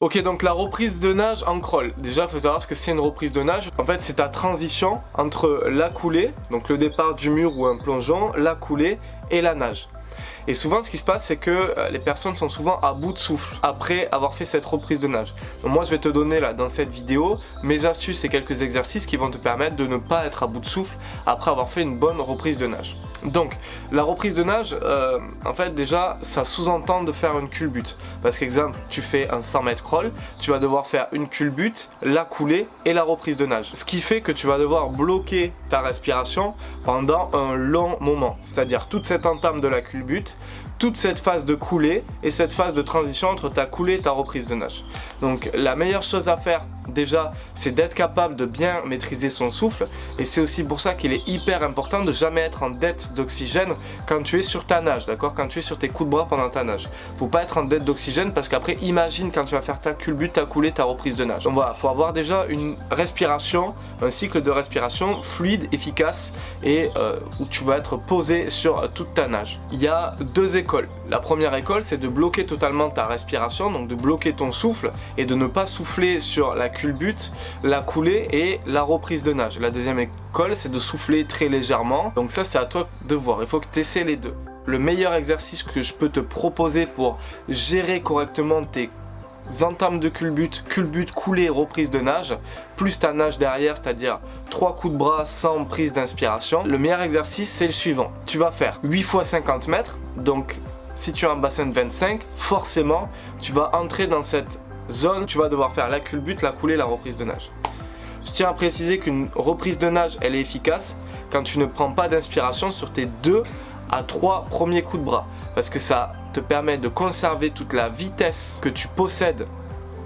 Ok, donc la reprise de nage en crawl. Déjà, il faut savoir ce que c'est une reprise de nage. En fait, c'est ta transition entre la coulée, donc le départ du mur ou un plongeon, la coulée et la nage. Et souvent, ce qui se passe, c'est que les personnes sont souvent à bout de souffle après avoir fait cette reprise de nage. Donc moi, je vais te donner là, dans cette vidéo, mes astuces et quelques exercices qui vont te permettre de ne pas être à bout de souffle après avoir fait une bonne reprise de nage. Donc, la reprise de nage, en fait, déjà, ça sous-entend de faire une culbute. Parce qu'exemple, tu fais un 100 mètres crawl, tu vas devoir faire une culbute, la coulée et la reprise de nage. Ce qui fait que tu vas devoir bloquer ta respiration pendant un long moment. C'est-à-dire toute cette entame de la culbute, toute cette phase de coulée et cette phase de transition entre ta coulée et ta reprise de nage. Donc la meilleure chose à faire déjà, c'est d'être capable de bien maîtriser son souffle, et c'est aussi pour ça qu'il est hyper important de jamais être en dette d'oxygène quand tu es sur ta nage, d'accord? Quand tu es sur tes coups de bras pendant ta nage. Faut pas être en dette d'oxygène parce qu'après imagine quand tu vas faire ta culbute, ta coulée, ta reprise de nage. Donc voilà, faut avoir déjà une respiration, un cycle de respiration fluide, efficace et où tu vas être posé sur toute ta nage. Il y a deux écoles. La première école, c'est de bloquer totalement ta respiration, donc de bloquer ton souffle et de ne pas souffler sur la culbute, la coulée et la reprise de nage. La deuxième école, c'est de souffler très légèrement. Donc ça, c'est à toi de voir. Il faut que tu essaies les deux. Le meilleur exercice que je peux te proposer pour gérer correctement tes entames de culbute, coulée, reprise de nage, plus ta nage derrière, c'est-à-dire 3 coups de bras sans prise d'inspiration. Le meilleur exercice, c'est le suivant. Tu vas faire 8 x 50 mètres. Donc, si tu as un bassin de 25, forcément, tu vas entrer dans cette zone, tu vas devoir faire la culbute, la coulée, la reprise de nage. Je tiens à préciser qu'une reprise de nage, elle est efficace quand tu ne prends pas d'inspiration sur tes 2 à 3 premiers coups de bras. Parce que ça te permet de conserver toute la vitesse que tu possèdes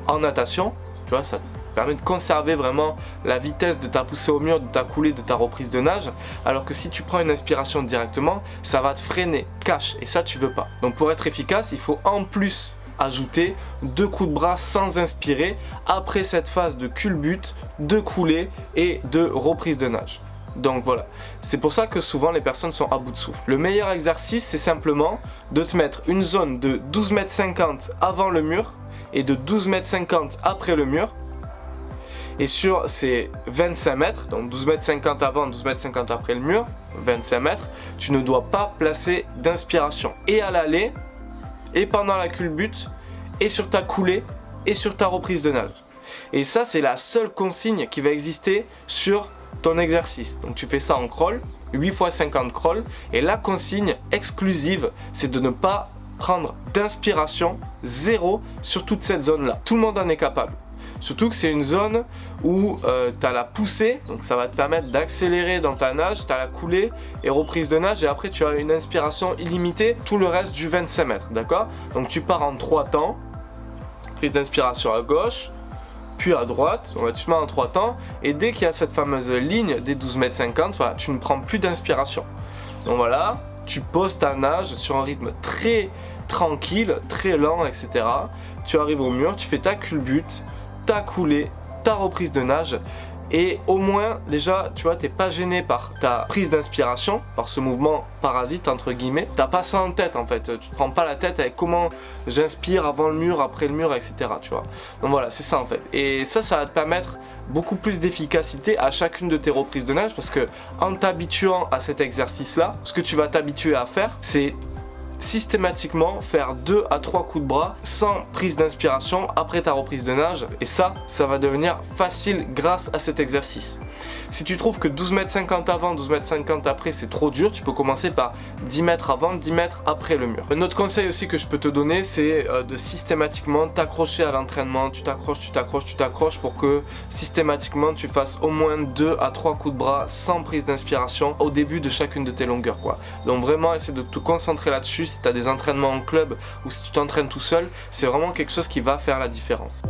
en natation. Tu vois, ça te permet de conserver vraiment la vitesse de ta poussée au mur, de ta coulée, de ta reprise de nage. Alors que si tu prends une inspiration directement, ça va te freiner, cache. Et ça, tu veux pas. Donc pour être efficace, il faut en plus ajouter 2 coups de bras sans inspirer après cette phase de culbute, de coulée et de reprise de nage. Donc voilà, c'est pour ça que souvent les personnes sont à bout de souffle. Le meilleur exercice, c'est simplement de te mettre une zone de 12,50 m avant le mur et de 12,50 m après le mur. Et sur ces 25 mètres, donc 12,50 m avant, 12,50 m après le mur, 25 mètres, tu ne dois pas placer d'inspiration. Et à l'aller, et pendant la culbute, et sur ta coulée, et sur ta reprise de nage. Et ça, c'est la seule consigne qui va exister sur ton exercice. Donc tu fais ça en crawl, 8 x 50 crawl, et la consigne exclusive, c'est de ne pas prendre d'inspiration, zéro, sur toute cette zone-là. Tout le monde en est capable. Surtout que c'est une zone où tu as la poussée, donc ça va te permettre d'accélérer dans ta nage, tu as la coulée et reprise de nage, et après tu as une inspiration illimitée tout le reste du 25 mètres, d'accord? Donc tu pars en 3 temps, prise d'inspiration à gauche, puis à droite, tu mets en 3 temps, et dès qu'il y a cette fameuse ligne des 12,50 m, voilà, tu ne prends plus d'inspiration. Donc voilà, tu poses ta nage sur un rythme très tranquille, très lent, etc. Tu arrives au mur, tu fais ta culbute, ta coulée, ta reprise de nage, et au moins déjà tu vois, t'es pas gêné par ta prise d'inspiration, par ce mouvement parasite entre guillemets. T'as pas ça en tête en fait, tu te prends pas la tête avec comment j'inspire avant le mur, après le mur, etc. tu vois. Donc voilà, c'est ça en fait, et ça va te permettre beaucoup plus d'efficacité à chacune de tes reprises de nage, parce que en t'habituant à cet exercice là, ce que tu vas t'habituer à faire, c'est systématiquement faire 2 à 3 coups de bras sans prise d'inspiration après ta reprise de nage, et ça va devenir facile grâce à cet exercice. Si tu trouves que 12,50 m avant, 12,50 m après c'est trop dur, tu peux commencer par 10 mètres avant, 10 mètres après le mur. Un autre conseil aussi que je peux te donner, c'est de systématiquement t'accrocher à l'entraînement. Tu t'accroches pour que systématiquement tu fasses au moins 2 à 3 coups de bras sans prise d'inspiration au début de chacune de tes longueurs, quoi. Donc vraiment essaie de te concentrer là-dessus. Si tu as des entraînements en club ou si tu t'entraînes tout seul, c'est vraiment quelque chose qui va faire la différence.